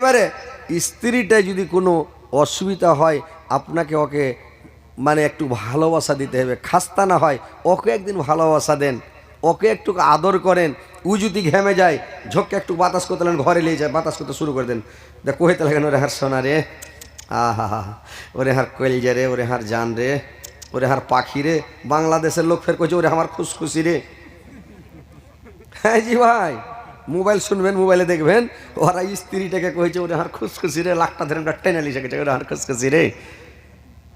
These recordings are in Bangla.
এবারে স্ত্রীটা যদি কোনো অসুবিধা হয় আপনাকে ওকে মানে একটু ভালোবাসা দিতে হবে, খাস্তা না হয় ওকে একদিন ভালোবাসা দেন, ওকে একটু আদর করেন। ও যদি ঘেমে যায় ঝোঁককে একটু বাতাস করতে লাগেন, ঘরে নিয়ে যায় বাতাস করতে শুরু করে দেন, দেখ কহিতে লাগেন ওরে হার সোনা রে, আহা হা, ওরে হার কলজা রে, ওরে হার জান রে, ওরে হার পাখি রে। বাংলাদেশের লোক ফের করছে ওরে আমার খুশখুশি রে। হ্যাঁ জি ভাই, মোবাইল শুনবেন, মোবাইলে দেখবেন ওরা স্ত্রীটাকে কয়েছে ওরে হার খুশখুশি রে, লাখটা ধরে টেনে লিখে ওরে হার খুশখুশি রে।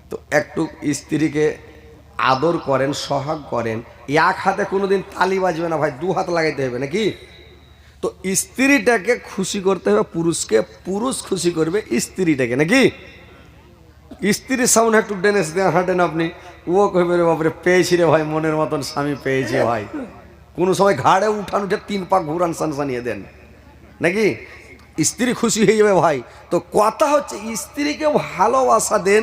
তো একটু স্ত্রীকে আদর করেন, সোহাগ করেন। এক হাতে কোনোদিন তালি বাজবে না ভাই, দু হাত লাগাইতে হবে নাকি। তো স্ত্রীটাকে খুশি করতে হবে পুরুষকে, পুরুষ খুশি করবে স্ত্রীটাকে নাকি। স্ত্রীর সামনে একটু ডেনেস দিয়ে হাঁটেন আপনি, ও কইবে রে বাপরে পেয়েছি রে ভাই, মনের মতন স্বামী পেয়েছি ভাই। কোনো সময় ঘাড়ে উঠান উঠে 3 পাক ঘুরান সানসানিয়ে দেন নাকি, স্ত্রী খুশি হয়ে যাবে ভাই। তো কথা হচ্ছে স্ত্রীকে ভালোবাসা দেন।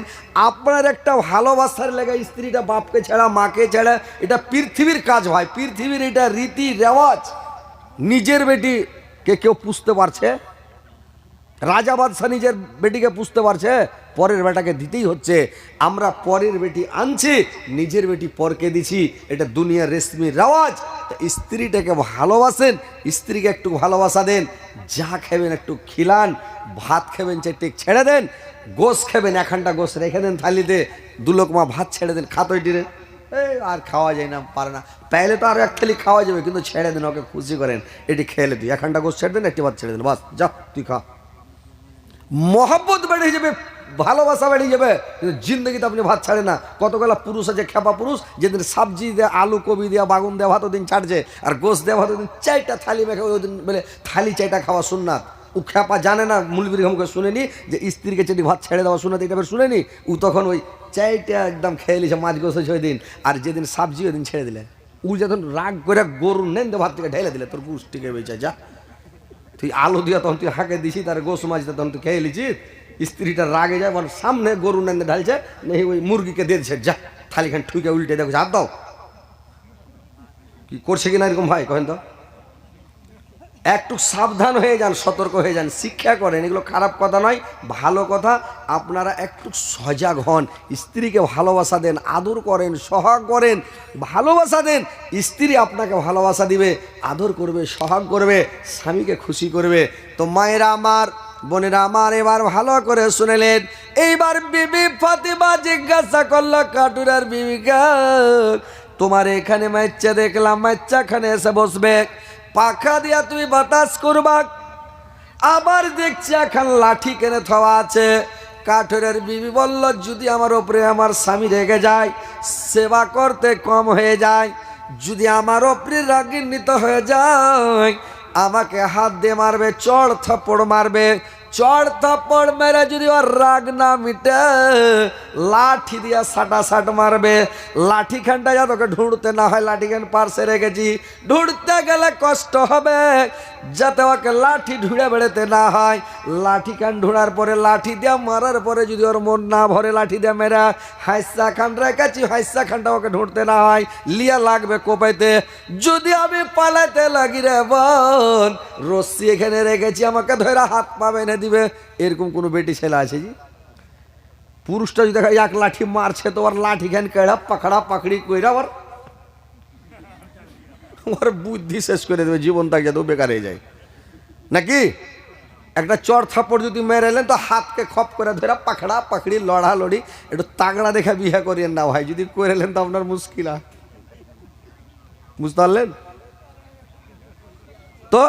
আপনার একটা ভালোবাসার লেগে স্ত্রীটা বাপকে ছাড়া মাকে ছাড়া, এটা পৃথিবীর কাজ ভাই, পৃথিবীর এটা রীতি রেওয়াজ। নিজের বেটিকে কেউ পুষতে পারছে? রাজা বাদশাহ নিজের বেটিকে পুষতে পারছে? পরের বেটাকে দিতেই হচ্ছে। আমরা পরের বেটি আনছি, নিজের বেটি পরকে দিছি, এটা দুনিয়ার রেশমি রেওয়াজ। স্ত্রীটাকে ভালোবাসেন, স্ত্রীকে একটু ভালোবাসা দেন। যা খাবেন একটু খিলান, ভাত খাবেন চারটে ছেড়ে দেন, গোশ খাবেন এখানটা গোশ রেখে দেন থালিতে, 2 লোকমা ভাত ছেড়ে দেন, খাতইটিরে এই আর খাওয়া যায় না, পারে না, পাইলে তো আর এক থালি খাওয়া যাবে, কিন্তু ছেড়ে দেন, ওকে খুশি করেন। এটি খেলে তুই এখানটা গোশ ছেড়ে দেন, একটি ভাত ছেড়ে দেন, বাস যা তুই খা। মহব্বত বেড়ে যাবে, ভালোবাসা বেড়ে যাবে। কিন্তু জিন্দগিতে আপনি ভাত ছাড়ে না। কতগুলা পুরুষ আছে খেপা পুরুষ, যেদিন সবজি দেয়া, আলু কবি দেওয়া, বাগুন দেওয়া ভাত ওদিন ছাড়ছে, আর গোশ দেওয়া ভাত ওদিন 4টা থালি মেখে ওই দিন বলে থালি 4টা খাওয়া সুন্নাত। ও খেপা জানে না, মুলবির ঘমকে শুনেনি যে স্ত্রীকে চেটি ভাত ছেড়ে দেওয়া সুন্নাত, এটা শুনেনি। ও তখন ওই 4টা একদম খেয়ে নিছে, মাছ গোছ হয়েছে ওই দিন, আর যেদিন সবজি ওই দিন ছেড়ে দিলে। ও যখন রাগ করে গরুর নেন ভাত থেকে ঢেলে দিলে, তোর গুষ্টিকে বেঁচে যা। তুই আলু দিয়া তখন তুই হাঁকে দিছি, তার গোস মাছ তখন তুই খেয়ে লিছিস। স্ত্রীটা রাগে যায়, মানে সামনে গরু নেন্দে ঢালছে, নেই ওই মুরগিকে দিয়ে দিচ্ছে, যা থালিখান ঠুকে উল্টে দেখো, হাত দাও। কি করছে কিনা এরকম ভাই কহেন তো? একটু সাবধান হয়ে যান, সতর্ক হয়ে যান, শিক্ষা করেন। এগুলো খারাপ কথা নয়, ভালো কথা। আপনারা একটু সজাগ হন, স্ত্রীকে ভালোবাসা দেন, আদর করেন, সোহাগ করেন, ভালোবাসা দেন। স্ত্রী আপনাকে ভালোবাসা দিবে, আদর করবে, সোহাগ করবে, স্বামীকে খুশি করবে। তো মায়েরা আমার, বোনেরা আমার, এবার ভালো করে শুনেলেন। এইবার বিবি ফাতিমা জিজ্ঞাসা করলো কাটুরার বিবিকে, তোমার এখানে মাইচ্চা দেখলাম, মাইচ্চা খানে এসে বসবে, পাখা দিয়া তুমি বাতাস করবা, আবার দেখছি এখন লাঠি কেনে থাওয়া আছে। কাঠের বিবি বলল, যদি আমার ওপরে আমার স্বামী রেগে যায়, সেবা করতে কম হয়ে যায়, যদি আমার ওপরে রাগান্বিত হয়ে যায়, আমাকে হাত দিয়ে মারবে, চড় থাপ্পড় মারবে, চড় থাপ্পড় মেরে যদি ওর রাগ না মিটে, লাঠি দিয়া সাটাসাট মারবে। লাঠি খানটা যা তোকে ঢুঁড়তে না হয়, লাঠি খান পার্সে রেখেছি, ঢুঁড়তে গেলে কষ্ট হবে, যাতে ওকে লাঠি ঢুঁড়ে বেড়াতে না হয়। লাঠি খান ঢুঁড়ার পরে, লাঠি দিয়া মারার পরে যদি ওর মন না ভরে, লাঠি দিয়া মেরা হাইসা খান রেখেছি, হাইসা খানটা ওকে ঢুঁড়তে না হয়, লিয়া লাগবে কোপাইতে। যদি আমি পালাতে লাগি রে বোন, রশ্মি এখানে রেখেছি, আমাকে ধরে হাত পা বেঁধে দিবে। এরকম কোনো বেটি ছেলে আছে জি? পুরুষটা যদি দেখা এক লাঠি মারছে, তো ওর লাঠি খান কেড়া পাখড়া পাখড়ি কইরা ওর বুদ্ধি শেষ করে দেবে, জীবন তাকে যাতে বেকার হয়ে যায় নাকি। একটা চড় থাপ্পড় যদি মেরে এলেন, তো হাতকে খপ করে ধরে পাখড়া পাখড়ি লড়ালড়ি, একটু তাগড়া দেখা বিয়ে করিয়েন না ভাই, যদি করে এলেন তো আপনার মুশকিল। বুঝতে পারলেন তো?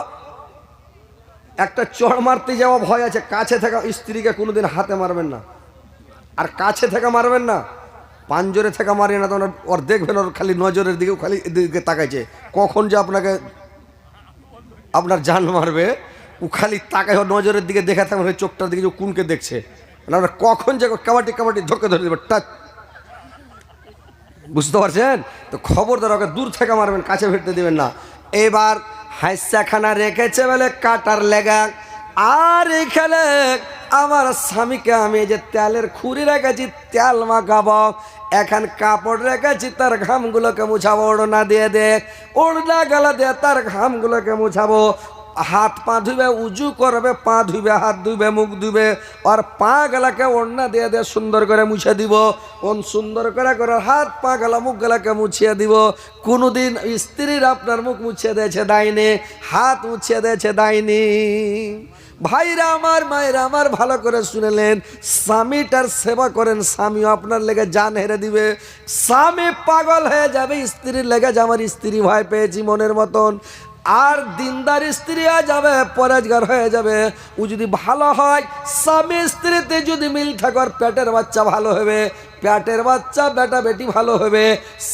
একটা চড় মারতে যাওয়া ভয় আছে, কাছে থাকা স্ত্রীকে কোনোদিন হাতে মারবেন না, আর কাছে থেকে মারবেন না, পাঞ্জরে থেকে মারিয়ে না। তখন ওর দেখবেন ওর খালি নজরের দিকেও খালি এদিকে তাকাইছে, কখন যে আপনাকে আপনার জান মারবে, ও খালি তাকায়, ওর নজরের দিকে দেখে থাকবেন, ওই চোখটার দিকে যে কোনকে দেখছে, কখন যে কাবাটি কাবাটি ধকে ধরে দেবে টাচ। বুঝতে পারছেন তো? খবরদার ওকে দূর থেকে মারবেন, কাছে ফিরতে দেবেন না। এবার হাইসাখানা রেখেছে বলে কাটার লেগা, আর এখানে আমার স্বামীকে আমি যে তেলের খুঁড়ি রেখেছি, তেল মাখাবো, এখন কাপড় রেখেছি, তার ঘামগুলোকে মুছাবো, ওড়না দিয়ে দে, ওড়না গালা দিয়ে তার ঘামগুলোকে মুছাবো। হাত পা ধুবে, উজু করবে, পা ধুবে, হাত ধুবে, মুখ ধুবে, আর পা গেলাকে ওড়না দিয়ে দিয়ে সুন্দর করে মুছে দিব। সুন্দর করে করে হাত পা গেলা মুখ গেলাকে মুছিয়ে দিব। কোনোদিন স্ত্রীর আপনার মুখ মুছিয়ে দিয়েছে দেয়নি, হাত মুছিয়ে দিয়েছে দেয়নি। ভাইরা আমার, মায়েরা আমার, ভালো করে শুনেলেন, স্বামীটার সেবা করেন, স্বামীও আপনার লেগে জান হেরে দিবে। স্বামী পাগল হয়ে যাবে স্ত্রীর লেগে, যে আমার স্ত্রী ভয় পেয়েছি মনের মতন। আর দিনদার স্ত্রী হয়ে যাবে, পরেজগার হয়ে যাবে। ও যদি ভালো হয়, স্বামী স্ত্রীতে যদি মিল থাকে, পেটের বাচ্চা ভালো হবে, পেটের বাচ্চা বেটা বেটি ভালো হবে।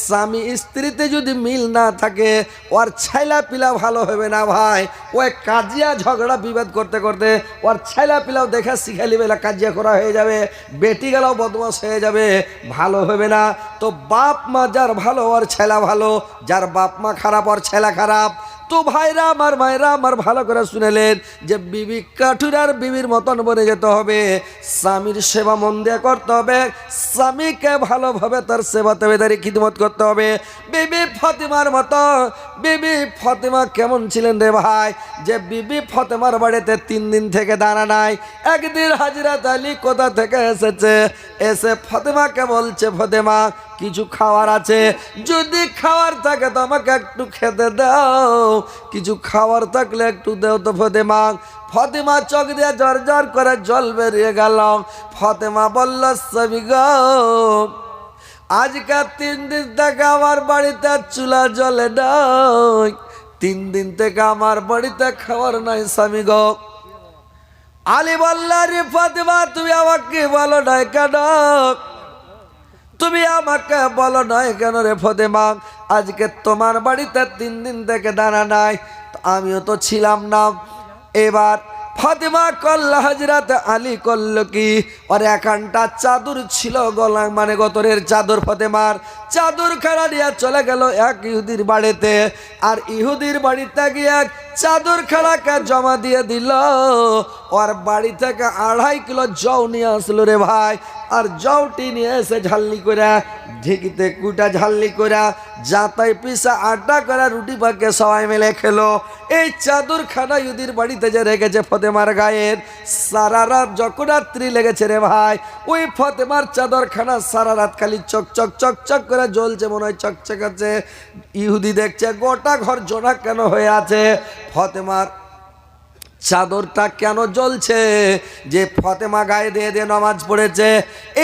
স্বামী স্ত্রীতে যদি মিল না থাকে, ওর ছেলা পিলা ভালো হবে না ভাই। ওই কাজিয়া ঝগড়া বিবাদ করতে করতে ওর ছেলা পিলাও দেখে শিখে নিবে, কাজিয়া করা হয়ে যাবে, বেটি গেলাও বদমাস হয়ে যাবে, ভালো হবে না। তো বাপ মা যার ভালো, ওর ছেলা ভালো, যার বাপ মা খারাপ, ওর ছেলা খারাপ। তো ভাইরা আমার, মায়েরা আমার, ভালো করে শুনেলেন, যে বিবি কাঠুরার বিবির মতন বনে যেতে হবে। স্বামীর সেবা মন দিয়ে করতে হবে, স্বামীকে ভালোভাবে তার সেবা তেবেদারি খিদমত করতে হবে। বিবি ফাতেমার মতো। বিবি ফাতেমা কেমন ছিলেন রে ভাই? যে বিবি ফাতেমার বাড়িতে 3 দিন থেকে দাঁড়া নাই। একদিন হাজরাত আলী কোথা থেকে এসেছে, এসে ফাতেমাকে বলছে, ফাতেমা কিছু খাওয়ার আছে, যদি খাওয়ার থাকে তো আমাকে একটু খেতে দাও, কিছু খাওয়ার থাকলে একটু দাও তো ফাতেমা। ফাতেমা চোখ দিয়ে জ্বর জ্বর করে জল বেরিয়ে গেল। ফাতেমা বলল, স্বামী গো, আজকে 3 দিন থেকে আমার বাড়িতে চুলা জ্বলে নাই, 3 দিন থেকে আমার বাড়িতে খাবার নাই স্বামী গো। আলী বলল, রে ফাতেমা, তুমি আমাকে বলো নাই কেন? তুমি আমাকে বলো নাই কেন রে ফাতেমা? আজকে তোমার বাড়িতে 3 দিন থেকে দাঁড়া নাই, আমিও তো ছিলাম না। এবার ফাতেমা করলো, হযরত আলী করলো কি, আর এখানটা চাদর ছিল গলা, মানে গতরের চাদর, ফাতেমার চাদর খানা নিয়ে চলে গেল এক ইহুদির বাড়িতে। আর ইহুদির বাড়িতে গিয়ে চাদর খানাকে জমা দিয়ে দিল। ওর বাড়ি থেকে 2.5 কিলো জও নিয়ে আসলো রে ভাই। আর জওটি নিয়ে এসে ঝাল্লি করে, ঢেকিতে কুটা ঝাল্লি করে, যাতাই পিসা আড্ডা করে রুটি পাকে সবাই মিলে খেলো। এই চাদর খানা ইহুদির বাড়িতে যে রেখেছে ফাতেমার গায়ের, সারা রাত যখন রাত্রি লেগেছে রে ভাই, ওই ফাতেমার চাদর খানা সারা রাত খালি চকচক চকচক করে জ্বলছে, মনে হয় চকচকাচ্ছে। ইহুদি দেখছে গোটা ঘর জোনাক কেন হয়ে আছে, ফাতেমার চাদরটা কেন জ্বলছে, যে ফাতেমা গায়ে দিয়ে দিয়ে নামাজ পড়েছে।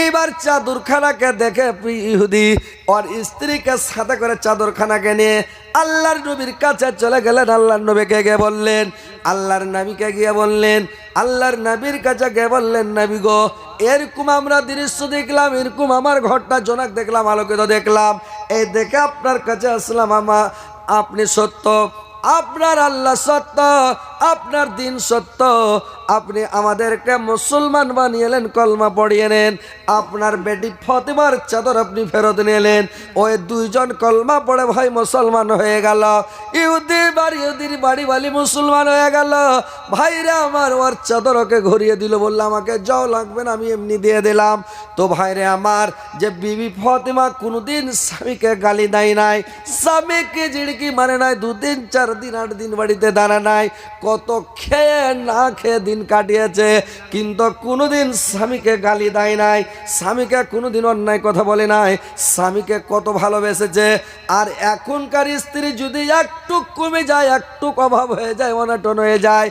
এইবার চাদরখানাকে দেখে ইহুদি ওর স্ত্রীকে সাথে করে চাদরখানাকে নিয়ে আল্লাহর নবীর কাছে চলে গেলেন। আল্লাহর নবীকে গিয়ে বললেন, আল্লাহর নবীকে গিয়ে বললেন, আল্লাহর নবীর কাছে গিয়ে বললেন, নবী গো, এরকম আমরা দৃশ্য দেখলাম, এরকম আমার ঘরটা জোনাক দেখলাম, আলোকিত দেখলাম, এই দেখে আপনার কাছে আসলাম। আপনি সত্য, আপনার আল্লাহ সত্য, আপনার দিন সত্য, আপনি আমাদেরকে মুসলমান বানিয়েলেন, কলমা পড়িয়ে নেন। আপনার বেটি ফাতেমার চাদর আপনি ফেরত নিলেন। ওই 2 জন কলমা পড়ে ভাই মুসলমান হয়ে গেল। ইহুদির বাড়ি বালি মুসলমান হয়ে গেল। ভাইরা আমার, ওর চাদর ওকে ঘুরিয়ে দিল, বললো আমাকে যাও লাগবে না, আমি এমনি দিয়ে দিলাম। তো ভাইরে আমার, যে বিবি ফাতেমা কোনোদিন স্বামীকে গালি দেয় নাই, স্বামীকে জিড়কি মানে নাই, 2 দিন 4 দিন 8 দিন বাড়িতে দাঁড়া নাই, কত খেয়ে না খেয়ে দিন কাটিয়েছে, কিন্তু কোনোদিন স্বামীকে গালি দেয় নাই, স্বামীকে কোনোদিন অন্যায় কথা বলে নাই, স্বামীকে কত ভালোবেসেছে। আর এখনকার স্ত্রী যদি একটু কমে যায়, একটু অভাব হয়ে যায়, অনটন হয়ে যায়,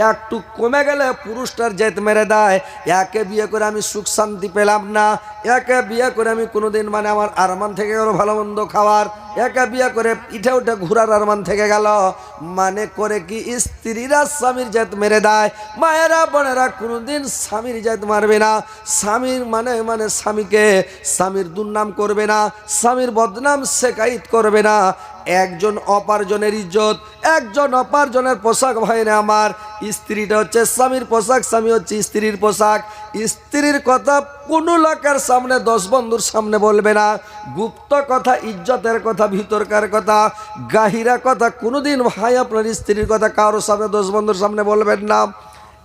একটু কমে গেলে পুরুষটার জেদ মেরে দেয়, একে বিয়ে করে আমি সুখ শান্তি পেলাম না, একে বিয়ে করে আমি কোনোদিন মানে আমার আরমান থেকে গেল ভালো মন্দ খাওয়ার, একে বিয়ে করে ইঠে উঠে ঘুরার আরমান থেকে গেল, মানে করে কি স্ত্রীরা স্বামীর জেদ মেরে দেয়। মায়েরা বোনেরা কোনোদিন স্বামীর জেদ মারবে না, স্বামীর মানে স্বামীকে স্বামীর দুর্নাম করবে না, স্বামীর বদনাম শেখায়ত করবে না। একজন অপার্জনের ইজ্জত, একজন অপার্জনের পোশাক। ভাইরা আমার, স্ত্রীটা হচ্ছে স্বামীর পোশাক, স্বামী হচ্ছে স্ত্রীর পোশাক। স্ত্রীর কথা কোনো লোকের সামনে, 10 বন্ধুর সামনে বলবে না। গুপ্ত কথা, ইজ্জতের কথা, ভিতরকার কথা, গাহিরা কথা কোনোদিন ভাই আপনার স্ত্রীর কথা কারোর সামনে, 10 বন্ধুর সামনে বলবেন না।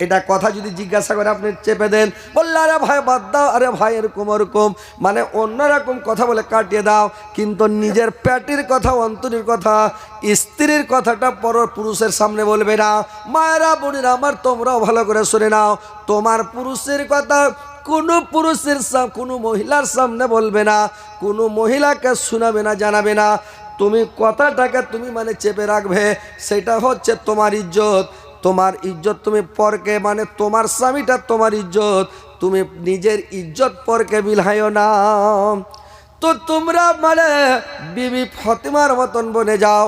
এটা কথা যদি জিজ্ঞাসা করে আপনি চেপে দেন, বললে আরে ভাই বাদ দাও, আরে ভাই এরকম ওরকম, মানে অন্যরকম কথা বলে কাটিয়ে দাও। কিন্তু নিজের পেটের কথা, অন্তরের কথা, স্ত্রীর কথাটা পর পুরুষের সামনে বলবে না। মায়েরা বোনেরা আমার, তোমরাও ভালো করে শুনে নাও, তোমার পুরুষের কথা কোনো পুরুষের কোনো মহিলার সামনে বলবে না, কোনো মহিলাকে শোনাবে না, জানাবে না। তুমি কথাটাকে তুমি মানে চেপে রাখবে, সেটা হচ্ছে তোমার ইজ্জত। তোমার ইজ্জত তুমি পরকে, মানে তোমার স্বামীটা তোমার ইজ্জত, তুমি নিজের ইজ্জত পরকে বিলাইও না। তো তোমরা মানে বিবি ফতিমার মতন বনে যাও,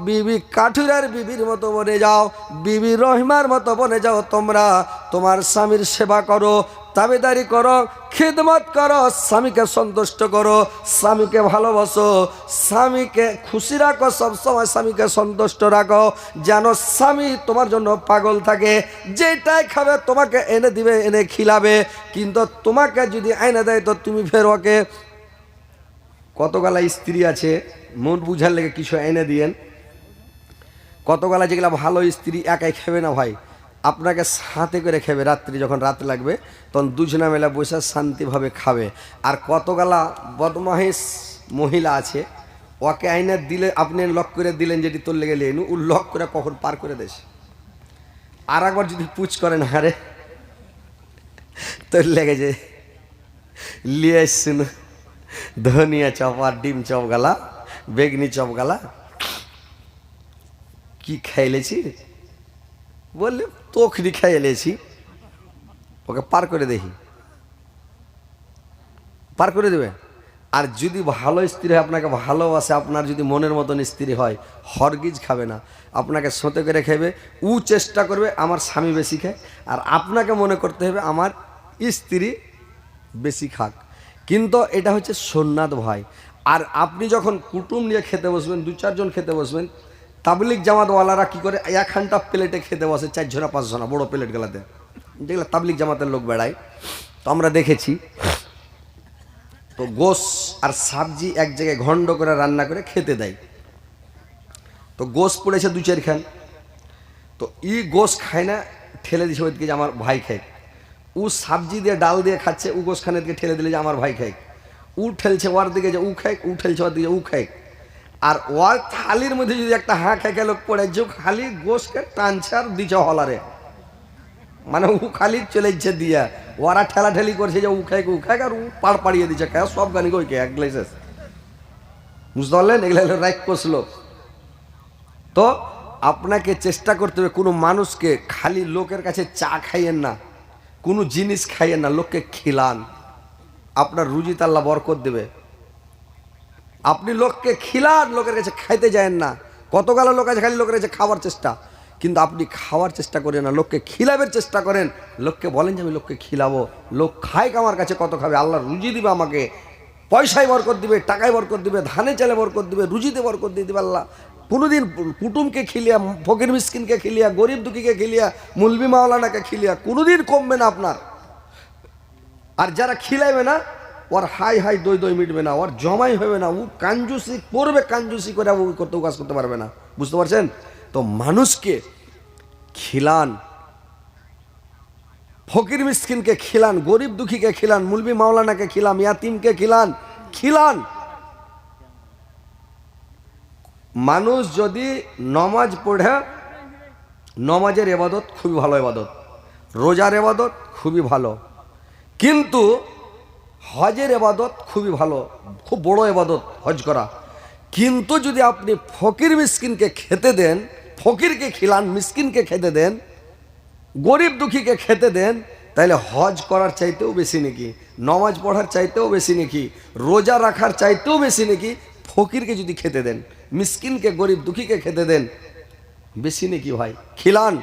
বিবি কাঠুরার বিবির মতো বনে যাও, বিবি রহিমার মতো বনে যাও। তোমরা তোমার স্বামীর সেবা করো, তাবেদারি করো, খিদমত করো, স্বামীকে সন্তুষ্ট করো, স্বামীকে ভালোবাসো, স্বামীকে খুশি রাখো, সবসময় স্বামীকে সন্তুষ্ট রাখো, যেন স্বামী তোমার জন্য পাগল থাকে। যেটাই খাবে তোমাকে এনে দিবে, এনে খিলাবে। কিন্তু তোমাকে যদি এনে দেয় তো তুমি ফের ওকে, কতগুলা স্ত্রী আছে মন বুঝার লেগে কিছু এনে দিয়েন, কতগুলা যেগুলা ভালো স্ত্রী একাই খাবে না ভাই, আপনাকে সাথে করে খাবে। রাত্রি যখন রাত লাগবে তখন দুজনা মেলা বসে শান্তিভাবে খাবে। আর কতগুলা বদমাহিস মহিলা আছে, ওকে আইনে দিলে আপনি লক করে দিলেন যেটি তোর লেগে লিয়ে ও লক করে কখন পার করে দেশ। আর একবার যদি পুচ করেন, হারে তোর লেগে যে লিয়ে এসছেন ধনিয়া চপ আর ডিম চপ গালা, বেগনি চপ গালা, কি খাইলেছি বললে তোখরি খাইলেছি, ওকে পার করে দেখি, পার করে দেবে। আর যদি ভালো স্ত্রী হয়, আপনাকে ভালোবাসে, আপনার যদি মনের মতন স্ত্রী হয়, হরগিজ খাবে না, আপনাকে সোতে করে খাবে। ও চেষ্টা করবে আমার স্বামী বেশি খায়, আর আপনাকে মনে করতে হবে আমার স্ত্রী বেশি খাক। কিন্তু এটা হচ্ছে সুন্নাত ভাই। আর আপনি যখন কুটুম নিয়ে খেতে বসবেন, 2-4 জন খেতে বসবেন, তাবলিগ জামাতওয়ালারা কি করে, একখানটা প্লেটে খেতে বসে 4 জনা 5 জনা, বড় প্লেটগুলাতে, যেগুলো তাবলিগ জামাতের লোক বেড়ায়, তো আমরা দেখেছি। তো গোশ আর সবজি এক জায়গায় ঘন্ড করে রান্না করে খেতে দেয়। তো গোশ পড়েছে 2-4 খান, তো গোশ খায় না, ঠেলে দিছে ওইদিকে যে আমার ভাই খায়। ও সবজি দিয়ে ডাল দিয়ে খাচ্ছে, ও গোশ খানের দিকে ঠেলে দিলে যে আমার ভাই খায়। ও ঠেলছে ওর দিকে যে ও খায়, ও ঠেলছে ওর দিকে ও খায়। আর ওর থালির মধ্যে যদি একটা হাঁ খেয়ে লোক পড়ে, যে খালি গোশকে টানছে আর দিচ্ছে হলারে, মানে ও খালি চলেছে দিয়া, ওরা ঠেলাঠেলি করছে যে ও খায় ও খায়, আর ও পাড় পাড়িয়ে দিচ্ছে খায় সব গানি কই কে এক গ্লাসেস, বুঝতে পারলেন? এগুলো হলো রাইট করছিল। তো আপনাকে চেষ্টা করতে হবে, কোনো মানুষকে খালি লোকের কাছে চা খাইয়েন না, কোনো জিনিস খাইয়েন না, লোককে খিলান, আপনার রুজিতে আল্লাহ বরকত দেবে। আপনি লোককে খিলান, লোকের কাছে খাইতে যায়েন না। কতগুলো লোক আছে খালি লোকের কাছে খাওয়ার চেষ্টা, কিন্তু আপনি খাওয়ার চেষ্টা করেন না, লোককে খিলাবের চেষ্টা করেন। লোককে বলেন যে আমি লোককে খিলাবো, লোক খায় আমার কাছে কত খাবে, আল্লাহ রুজি দিবে আমাকে, পয়সায় বরকত দিবে, টাকায় বরকত দিবে, ধানে চালে বরকত দিবে, রুজিতে বরকত দিয়ে দিবে আল্লাহ। কোনোদিন কুটুমকে খিলিয়া, ফকির মিসকিনকে খিলিয়া, গরিব দুঃখীকে খিলিয়া, মুলবি মাওলানাকে খিলিয়া কোনোদিন কমবে না আপনার। আর যারা খিলাইবে না, ওর হাই হাই দই দই মিটবে না, ওর জমাই হবে না, ও কাঞ্জুসি করবে, কাঞ্জুসি করে ও করতে কাজ করতে পারবে না, বুঝতে পারছেন? তো মানুষকে খিলান, ফকির মিসকিনকে খিলান, গরিব দুঃখীকে খিলান, মুলবি মাওলানাকে খিলান, ইয়াতিমকে খিলান, খিলান। মানুষ যদি নমাজ পড়ে, নমাজের এবাদত খুবই ভালো এবাদত, রোজার এবাদত খুবই ভালো, কিন্তু হজের এবাদত খুবই ভালো, খুব বড় এবাদত হজ করা। কিন্তু যদি আপনি ফকির মিসকিনকে খেতে দেন, ফকিরকে খিলান, মিসকিনকে খেতে দেন, গরিব দুঃখীকে খেতে দেন, তাহলে হজ করার চাইতেও বেশি নাকি, নমাজ পড়ার চাইতেও বেশি নাকি, রোজা রাখার চাইতেও বেশি নাকি ফকিরকে যদি খেতে দেন, মিসকিনকে গরিব দুঃখীকে খেতে দেন, বেশি নাকি ভাই। খিলান,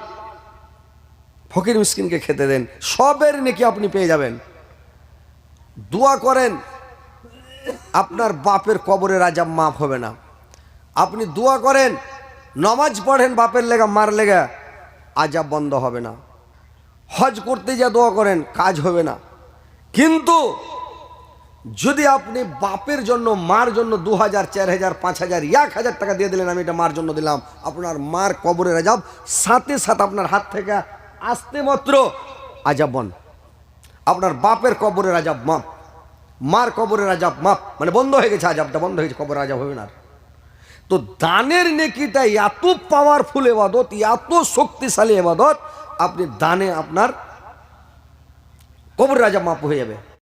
ফকির মিসকিনকে খেতে দেন, সবের নাকি আপনি পেয়ে যাবেন। দোয়া করেন, আপনার বাপের কবরের আযাব মাফ হবে না। আপনি দোয়া করেন, নামাজ পড়েন বাপের লেগা মার লেগা, আযাব বন্ধ হবে না। হজ করতে যা দোয়া করেন, কাজ হবে না। কিন্তু যদি আপনি বাপের জন্য, মার জন্য 2000, 4000, 5000, 1000 টাকা দিয়ে দিলেন, আমি এটা মার জন্য দিলাম, আপনার মার কবরের আযাব সাথে সাথে আপনার হাত থেকে আসতে মাত্র আজাব বন। আপনার বাপের কবরের আজাব মাপ, মার কবরের আজাব মাপ, মানে বন্ধ হয়ে গেছে, আজাবটা বন্ধ হয়ে গেছে, কবরের আজাব হবে না আর। তো দানের নেকিটা এত পাওয়ারফুল এবাদত, এত শক্তিশালী এবাদত, আপনি দানে আপনার কবরের আজাব মাপ হয়ে যাবে।